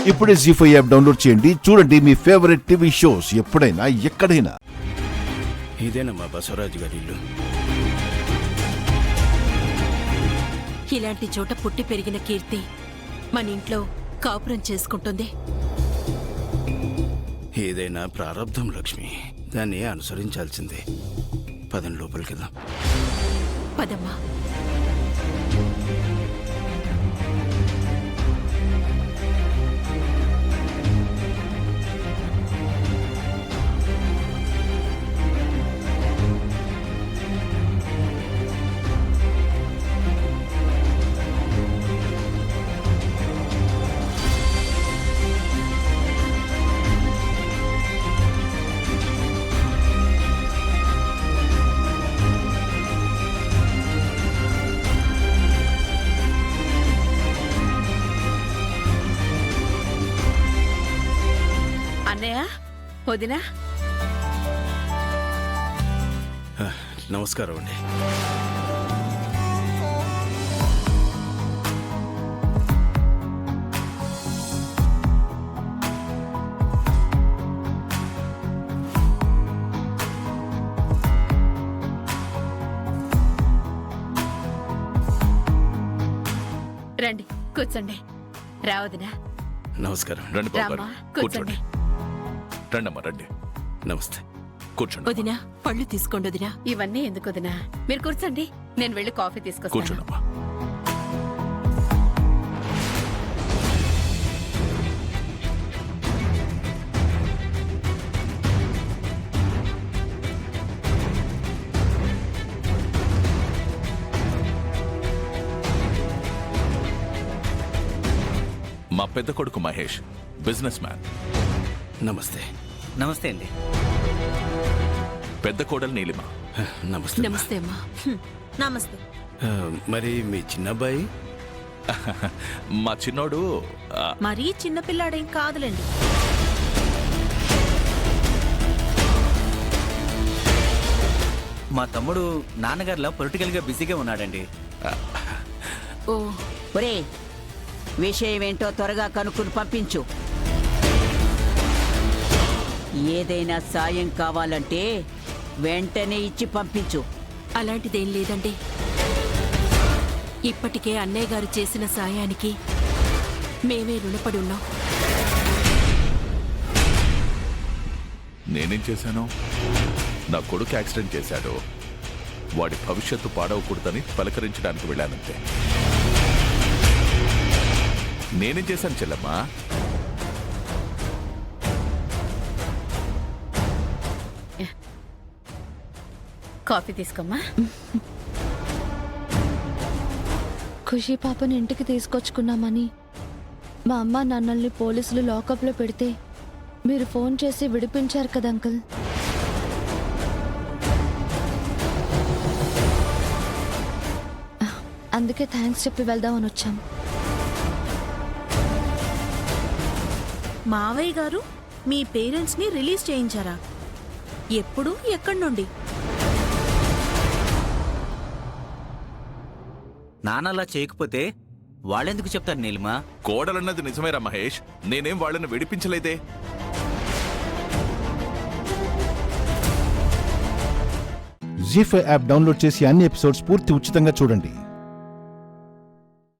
ఇప్పుడే జీ5 app download చేయండి. చూడండి మీ ఫేవరెట్ టీవీ షోస్ ఎప్పుడైనా ఎక్కడైనా. ఇదేనమ్మా బసవరాజు గారి ఇల్లు. ఇలాంటి చోట పుట్టి పెరిగిన కీర్తి మన ఇంట్లో కాపురం చేసుకుంటుంది. ఏదైనా ప్రారంధం లక్ష్మి, దాన్ని అనుసరించాల్సిందే. పదని లోపలికి వెళ్దాం. పదమ్మా. అన్నయ్య, వదినా, నమస్కారం అండి. రండి కూర్చోండి. రావదినా. నమస్కారం. రండి బాబు గారు, రామ్మా, కూర్చోండి. రండమ్మా రండి, నమస్తే. కూర్చోండి. వదినా, పళ్ళు తీసుకోండి వదినా. ఇవన్నీ ఎందుకు వదినా? మీరు కూర్చోండి, నేను వెళ్ళి కాఫీ తీసుకొస్తాను. కూర్చోండమ్మా. మా పెద్ద కొడుకు మహేష్, బిజినెస్ మ్యాన్. నమస్తే. నమస్తే అండి. పెద్ద కోడలు నీలిమ. నమస్తే. నమస్తే అమ్మా. నమస్తే. మరి మీ చిన్నబ్బాయి? మా చిన్నోడు మరీ చిన్నపిల్లాడేం కాదులేండి. మా తమ్ముడు నాన్నగారిలో పొలిటికల్ గా బిజీగా ఉన్నాడండి. ఓ, ఒరే, విషయం ఏంటో త్వరగా కనుక్కుని పంపించు. ఏదైనా సాయం కావాలంటే వెంటనే ఇచ్చి పంపించు. అలాంటిదేం లేదండి. ఇప్పటికే అన్నయ్య గారు చేసిన సాయానికి మేమే రుణపడి ఉన్నాం. నేనేం చేశాను? నా కొడుకు యాక్సిడెంట్ చేశాడు, వాడి భవిష్యత్తు పాడవకూడదని పలకరించడానికి వెళ్ళానంతే. నేనేం చేశాను చెల్లమ్మా? కాఫీ తీసుకోమ్మా. ఖుషి పాపని ఇంటికి తీసుకొచ్చుకున్నామని మా అమ్మ నాన్నల్ని పోలీసులు లాకప్లో పెడితే మీరు ఫోన్ చేసి విడిపించారు కదా అంకుల్. అందుకే థ్యాంక్స్ చెప్పి వెళ్దామని వచ్చాం. మావయ్య గారు మీ పేరెంట్స్ ని రిలీజ్ చేయించారా? ఎప్పుడు, ఎక్కడి నుండి? నాన్నలా చేయకపోతే వాళ్ళెందుకు చెప్తారు నీలిమా? కోడలన్నది నిజమేరా మహేష్, నేనేం వాళ్ళని విడిపించలేదే. జీ5 యాప్ డౌన్లోడ్ చేసి అన్ని ఎపిసోడ్స్ పూర్తి ఉచితంగా చూడండి.